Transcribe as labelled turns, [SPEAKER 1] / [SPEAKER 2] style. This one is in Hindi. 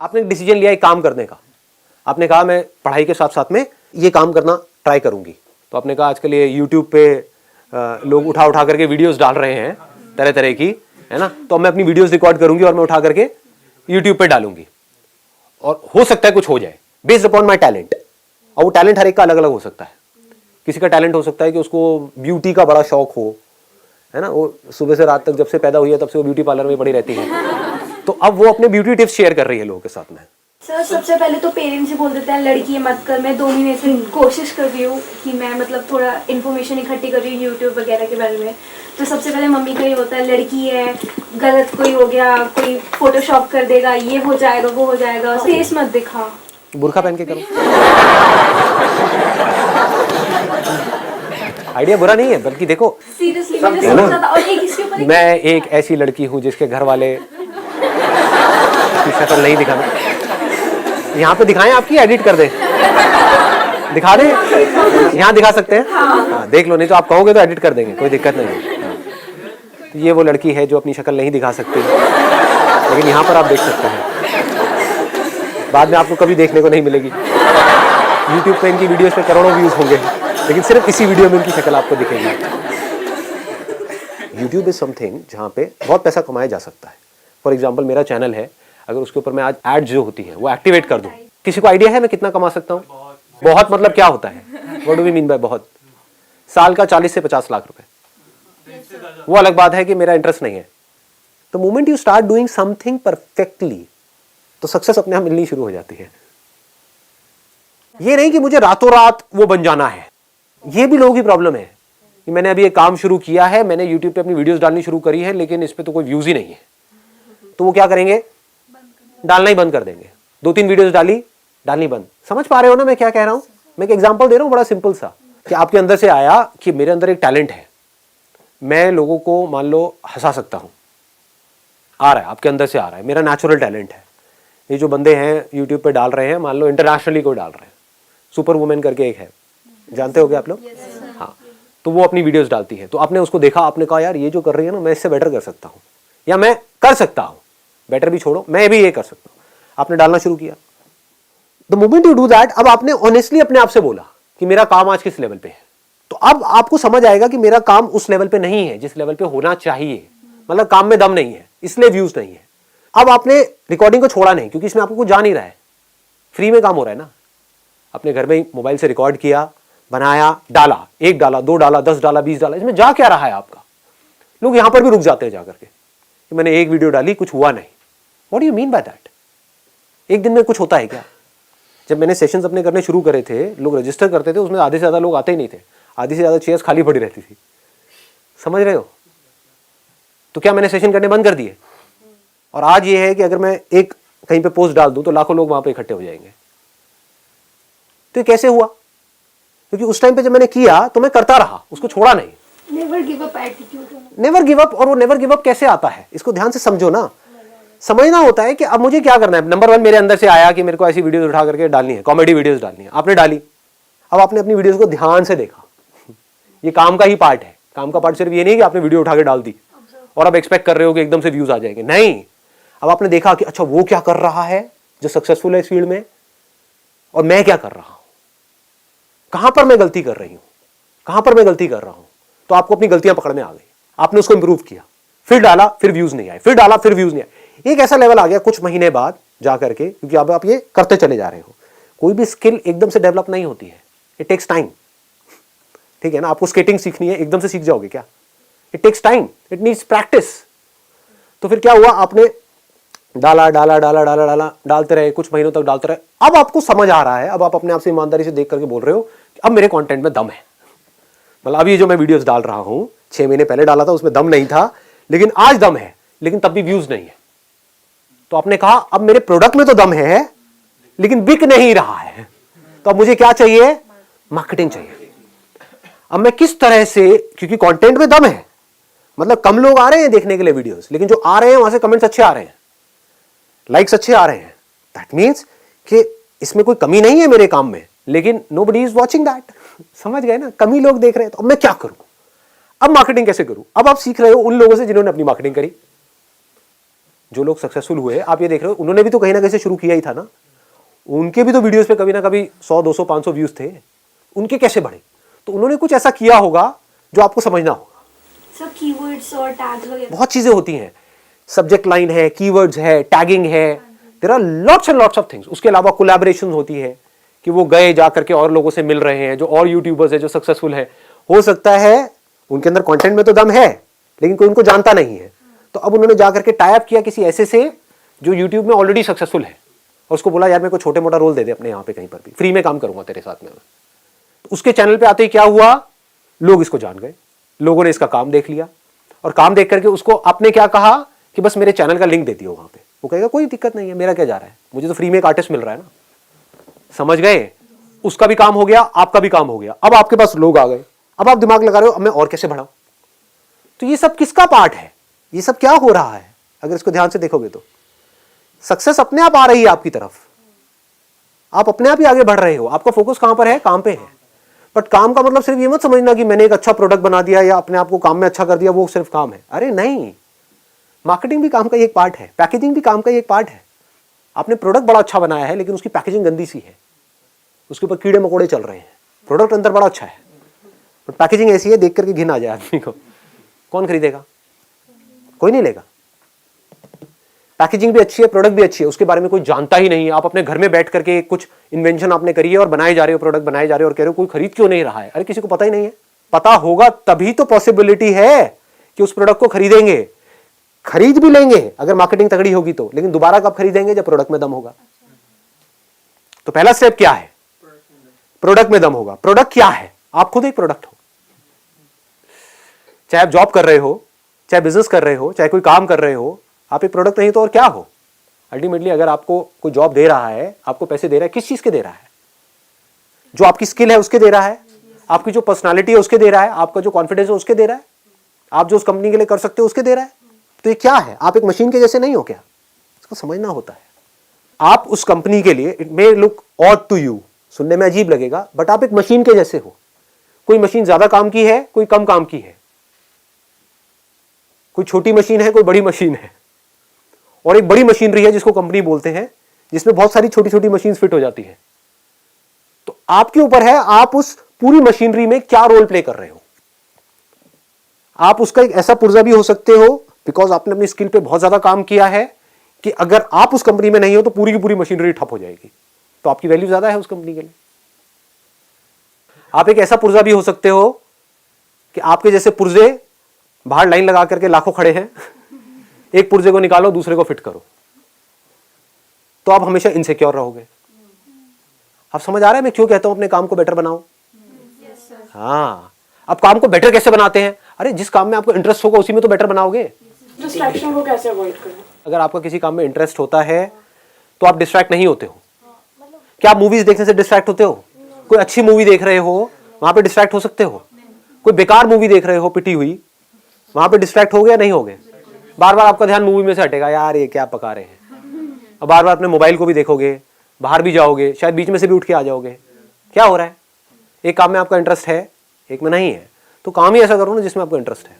[SPEAKER 1] आपने एक डिसीजन लिया एक काम करने का, आपने कहा मैं पढ़ाई के साथ साथ में ये काम करना ट्राई करूंगी। तो आपने कहा आजकल ये यूट्यूब पे लोग उठा उठा करके वीडियोस डाल रहे हैं तरह तरह की, है ना, तो मैं अपनी वीडियोस रिकॉर्ड करूंगी और मैं उठा करके यूट्यूब पे डालूंगी और हो सकता है कुछ हो जाए बेस्ड अपॉन माई टैलेंट। और वो टैलेंट हर एक का अलग अलग हो सकता है। किसी का टैलेंट हो सकता है कि उसको ब्यूटी का बड़ा शौक हो, है ना, वो सुबह से रात तक जब से पैदा हुई है तब से वो ब्यूटी पार्लर में पड़ी रहती है, तो अब वो अपने ब्यूटी टिप्स शेयर कर रही है लोगों के साथ में।
[SPEAKER 2] सर सबसे पहले तो पेरेंट्स ही बोल देते हैं लड़की है मत कर। मैं 2 महीने से कोशिश कर रही हूँ कि मैं मतलब थोड़ा इन्फॉर्मेशन इकट्ठी कर रही हूँ यूट्यूब वगैरह के बारे में। तो सबसे पहले मम्मी का ये होता है लड़की है, गलत कोई हो गया, कोई फोटोशॉप कर देगा, ये हो जाएगा वो हो जाएगा, फेस मत दिखा,
[SPEAKER 1] बुर्का पहन के करो। आइडिया बुरा नहीं है, बल्कि देखो
[SPEAKER 2] सीरियसली मैंने सोचा था। और ये किसके ऊपर,
[SPEAKER 1] मैं एक ऐसी लड़की हूँ जिसके घर वाले की शक्ल नहीं दिखाना। यहाँ पे दिखाएं, आपकी एडिट कर दे, दिखा दे, यहाँ दिखा सकते हैं। हाँ, देख लो, नहीं तो आप कहोगे तो एडिट कर देंगे, कोई दिक्कत नहीं है। तो ये वो लड़की है जो अपनी शक्ल नहीं दिखा सकती, लेकिन यहाँ पर आप देख सकते हैं। बाद में आपको कभी देखने को नहीं मिलेगी। YouTube पे इनकी वीडियोस पे करोड़ों व्यूज होंगे, लेकिन सिर्फ इसी वीडियो में इनकी शक्ल आपको दिखेगी। YouTube इज समथिंग जहाँ पे बहुत पैसा कमाया जा सकता है। फॉर एग्जाम्पल मेरा चैनल है, अगर उसके ऊपर मैं आज एड जो होती है वो एक्टिवेट कर दूं, किसी को आइडिया है मैं कितना कमा सकता हूँ? बहुत मतलब क्या होता है? What do we mean by बहुत? साल का 40 से 50 लाख रुपए। वो अलग बात है कि मेरा इंटरेस्ट नहीं है। The moment you start doing something perfectly, तो सक्सेस अपने आप मिलनी शुरू हो जाती है। ये नहीं कि मुझे रातों रात वो बन जाना है। ये भी लोगों की प्रॉब्लम है कि मैंने अभी एक काम शुरू किया है, मैंने YouTube पे अपनी वीडियोस डालनी शुरू करी है, लेकिन इस पे तो कोई व्यूज ही नहीं है। तो वो क्या करेंगे? डालना ही बंद कर देंगे। 2-3 वीडियोस डालनी बंद। समझ पा रहे हो ना मैं क्या कह रहा हूं? मैं एक एग्जांपल दे रहा हूं बड़ा सिंपल सा, कि आपके अंदर से आया कि मेरे अंदर एक टैलेंट है, मैं लोगों को मान लो हंसा सकता हूं। आ रहा है, आपके अंदर से आ रहा है, मेरा नेचुरल टैलेंट है। ये जो बंदे हैं यूट्यूब पे डाल रहे हैं, मान लो इंटरनेशनली कोई डाल रहे हैं, सुपर वुमेन करके एक है, जानते होगे आप लोग? हाँ, तो वो अपनी वीडियोस डालती है। तो आपने उसको देखा, आपने कहा यार ये जो कर रही है ना, मैं इससे बेटर कर सकता हूँ, या मैं कर सकता हूँ, बेटर भी छोड़ो, मैं भी ये कर सकता हूँ। आपने डालना शुरू किया। The moment you do that, अब आपने ऑनेस्टली अपने आप से बोला कि मेरा काम आज किस लेवल पे है, तो अब आपको समझ आएगा कि मेरा काम उस लेवल पे नहीं है जिस लेवल पे होना चाहिए। मतलब काम में दम नहीं है, इसलिए व्यूज नहीं है। अब आपने रिकॉर्डिंग को छोड़ा नहीं, क्योंकि इसमें आपको कुछ जा नहीं रहा है, फ्री में काम हो रहा है ना। अपने घर में मोबाइल से रिकॉर्ड किया, बनाया, डाला, 1 डाला, 2 डाला, 10 डाला, 20 डाला, इसमें जा क्या रहा है आपका? लोग यहां पर भी रुक जाते हैं जाकर के कि मैंने 1 वीडियो डाली, कुछ हुआ नहीं। What do you mean by that? एक दिन में कुछ होता है क्या? जब मैंने सेशंस अपने करने शुरू करे थे, लोग रजिस्टर करते थे, उसमें आधे से ज्यादा लोग आते ही नहीं थे, आधी से ज्यादा चेयर्स खाली पड़ी रहती थी। समझ रहे हो? तो क्या मैंने सेशन करने बंद कर दिए? और आज ये है कि अगर मैं एक कहीं पे पोस्ट डाल दूं तो लाखों लोग वहां पे इकट्ठे हो जाएंगे। तो ये कैसे हुआ? क्योंकि उस टाइम पे जब मैंने किया तो मैं करता रहा, उसको छोड़ा नहीं।
[SPEAKER 2] Never give up attitude.
[SPEAKER 1] Never give up. और वो नेवर गिव अप कैसे आता है, इसको ध्यान से समझो ना। समझना होता है कि अब मुझे क्या करना है। नंबर 1 मेरे अंदर से आया कि मेरे को ऐसी वीडियोस उठा करके डालनी है, कॉमेडी वीडियोस डालनी है। आपने डाली, अब आपने अपनी वीडियोस को ध्यान से देखा। ये काम का ही पार्ट है। काम का पार्ट सिर्फ ये नहीं कि आपने वीडियो उठा के डाल दी और अब एक्सपेक्ट कर रहे हो कि एकदम से व्यूज आ जाएंगे। नहीं, अब आपने देखा कि अच्छा वो क्या कर रहा है जो सक्सेसफुल है इस फील्ड में, और मैं क्या कर रहा हूं, कहां पर मैं गलती कर रही हूं, कहां पर मैं गलती कर रहा हूं। तो आपको अपनी गलतियां पकड़ में आ गई, आपने उसको इंप्रूव किया, फिर डाला, फिर व्यूज नहीं आए, फिर डाला, फिर व्यूज नहीं आए। एक ऐसा लेवल आ गया कुछ महीने बाद जाकर के, क्योंकि अब आप ये करते चले जा रहे हो। कोई भी स्किल एकदम से डेवलप नहीं होती है, इट टेक्स टाइम। ठीक है ना? आपको स्केटिंग सीखनी है, एकदम से सीख जाओगे क्या? It takes time, it needs practice. तो फिर क्या हुआ, आपने डाला डाला डाला डाला डाला डालते रहे, कुछ महीनों तक डालते रहे। अब आपको समझ आ रहा है, अब आप अपने आप से ईमानदारी से देख करके बोल रहे हो कि अब मेरे कंटेंट में दम है। मतलब अभी जो मैं वीडियोस डाल रहा हूं, 6 महीने पहले डाला था, उसमें दम नहीं था, लेकिन आज दम है, लेकिन तब भी व्यूज नहीं है। तो आपने कहा अब मेरे प्रोडक्ट में तो दम है, लेकिन बिक नहीं रहा है। तो अब मुझे क्या चाहिए? मार्केटिंग चाहिए। अब मैं किस तरह से, क्योंकि कंटेंट में दम है, मतलब कम लोग आ रहे हैं देखने के लिए वीडियोस, लेकिन जो आ रहे हैं वहां से कमेंट्स अच्छे आ रहे हैं, लाइक्स अच्छे आ रहे हैं। दैट मीन्स कि इसमें कोई कमी नहीं है मेरे काम में, लेकिन नोबडी इज वॉचिंग दैट। समझ गए ना? कमी लोग देख रहे हैं। तो अब मैं क्या करूं? अब मार्केटिंग कैसे करूं? अब आप सीख रहे हो उन लोगों से जिन्होंने अपनी मार्केटिंग करी। जो लोग सक्सेसफुल हुए आप ये देख रहे हो, उन्होंने भी तो कहीं ना कहीं से शुरू किया ही था ना। उनके भी तो वीडियोस पे कभी ना कभी 100 200 500 व्यूज थे, उनके कैसे बढ़े? तो उन्होंने कुछ ऐसा किया होगा जो आपको समझना होगा।
[SPEAKER 2] सब कीवर्ड्स और टैग्स वगैरह
[SPEAKER 1] बहुत चीजें होती हैं, सब्जेक्ट लाइन है, कीवर्ड्स है, टैगिंग है, there are lots and lots of things. उसके अलावा कोलैबोरेशन होती है कि वो गए जा करके और लोगों से मिल रहे हैं, जो और यूट्यूबर्स है जो सक्सेसफुल है। हो सकता है उनके अंदर कंटेंट में तो दम है लेकिन कोई उनको जानता नहीं है, तो अब उन्होंने जा करके टाई अप किया किसी ऐसे से जो यूट्यूब में ऑलरेडी सक्सेसफुल है, और उसको बोला यार मेरे को छोटे मोटा रोल दे दे अपने यहाँ पे कहीं पर भी, फ्री में काम करूंगा तेरे साथ में। तो उसके चैनल पे आते ही क्या हुआ, लोग इसको जान गए, लोगों ने इसका काम देख लिया, और काम देख करके उसको आपने क्या कहा कि बस मेरे चैनल का लिंक दे दियो वहां पे। वो कहेगा कोई दिक्कत नहीं है, मेरा क्या जा रहा है, मुझे तो फ्री में एक आर्टिस्ट मिल रहा है ना। समझ गए? उसका भी काम हो गया, आपका भी काम हो गया। अब आपके पास लोग आ गए, अब आप दिमाग लगा रहे हो अब मैं और कैसे बढ़ाऊं। तो ये सब किसका पार्ट है, ये सब क्या हो रहा है? अगर इसको ध्यान से देखोगे तो सक्सेस अपने आप आ रही है आपकी तरफ, आप अपने आप ही आगे बढ़ रहे हो। आपका फोकस कहां पर है? काम पे है। बट काम का मतलब सिर्फ ये मत समझना कि मैंने एक अच्छा प्रोडक्ट बना दिया या अपने आप को काम में अच्छा कर दिया, वो सिर्फ काम है। अरे नहीं, मार्केटिंग भी काम का एक पार्ट है, पैकेजिंग भी काम का एक पार्ट है। आपने प्रोडक्ट बड़ा अच्छा बनाया है लेकिन उसकी पैकेजिंग गंदी सी है, उसके ऊपर कीड़े मकोड़े चल रहे हैं। प्रोडक्ट अंदर बड़ा अच्छा है बट पैकेजिंग ऐसी है देख करके घिन आ जाए आदमी को। कौन खरीदेगा? कोई नहीं लेगा। पैकेजिंग भी अच्छी है, प्रोडक्ट भी अच्छी है, उसके बारे में कोई जानता ही नहीं है। आप अपने घर में बैठ करके कुछ इन्वेंशन आपने करी है और बनाए जा रहे हो, प्रोडक्ट बनाए जा रहे हो, और कह रहे हो कोई खरीद क्यों नहीं रहा है। अरे किसी को पता ही नहीं है। पता होगा तभी तो पॉसिबिलिटी है कि उस प्रोडक्ट को खरीदेंगे। खरीद भी लेंगे अगर मार्केटिंग तगड़ी होगी तो, लेकिन दोबारा कब खरीदेंगे? जब प्रोडक्ट में दम होगा। तो पहला स्टेप क्या है? प्रोडक्ट में दम होगा। प्रोडक्ट क्या है? आप खुद एक प्रोडक्ट हो। चाहे आप जॉब कर रहे हो, चाहे बिजनेस कर रहे हो, चाहे कोई काम कर रहे हो, आप एक प्रोडक्ट नहीं तो और क्या हो? अल्टीमेटली अगर आपको कोई जॉब दे रहा है, आपको पैसे दे रहा है, किस चीज के दे रहा है? जो आपकी स्किल है उसके दे रहा है, आपकी जो पर्सनालिटी है उसके दे रहा है, आपका जो कॉन्फिडेंस है उसके दे रहा है, आप जो उस कंपनी के लिए कर सकते हो उसके दे रहा है। तो ये क्या है? आप एक मशीन के जैसे नहीं हो क्या? इसको समझना होता है। आप उस कंपनी के लिए, it may look odd to you, सुनने में अजीब लगेगा, बट आप एक मशीन के जैसे हो। कोई मशीन ज्यादा काम की है, कोई कम काम की है, कोई छोटी मशीन है, कोई बड़ी मशीन है, और एक बड़ी मशीनरी है जिसको कंपनी बोलते हैं, जिसमें बहुत सारी छोटी छोटी मशीन फिट हो जाती है। तो आपके ऊपर है आप उस पूरी मशीनरी में क्या रोल प्ले कर रहे हो। आप उसका एक ऐसा पुर्जा भी हो सकते हो बिकॉज आपने अपनी स्किल पे बहुत ज्यादा काम किया है कि अगर आप उस कंपनी में नहीं हो तो पूरी की पूरी मशीनरी ठप हो जाएगी, तो आपकी वैल्यू ज्यादा है उस कंपनी के लिए। आप एक ऐसा पुर्जा भी हो सकते हो कि आपके जैसे पुर्जे बाहर लाइन लगा करके लाखों खड़े हैं, एक पुर्जे को निकालो दूसरे को फिट करो, तो आप हमेशा इनसिक्योर रहोगे। आप समझ आ रहा है मैं क्यों कहता हूं अपने काम को बेटर बनाओ? हाँ, अब काम को बेटर कैसे बनाते हैं? अरे जिस काम में आपको इंटरेस्ट होगा उसी में तो बेटर बनाओगे।
[SPEAKER 3] डिस्ट्रैक्शन को कैसे अवॉइड करें?
[SPEAKER 1] अगर आपका किसी काम में इंटरेस्ट होता है तो आप डिस्ट्रैक्ट नहीं होते हो। क्या आप मूवीज देखने से डिस्ट्रैक्ट होते हो? कोई अच्छी मूवी देख रहे हो वहां पे डिस्ट्रैक्ट हो सकते हो? कोई बेकार मूवी देख रहे हो पिटी हुई, वहां पे डिस्ट्रैक्ट हो गया नहीं हो गए? बार बार आपका ध्यान मूवी में से हटेगा, यार ये क्या पका रहे हैं। अब बार बार अपने मोबाइल को भी देखोगे, बाहर भी जाओगे, शायद बीच में से भी उठ के आ जाओगे। क्या हो रहा है? एक काम में आपका इंटरेस्ट है, एक में नहीं है, तो काम ही ऐसा करो ना जिसमें आपको इंटरेस्ट है।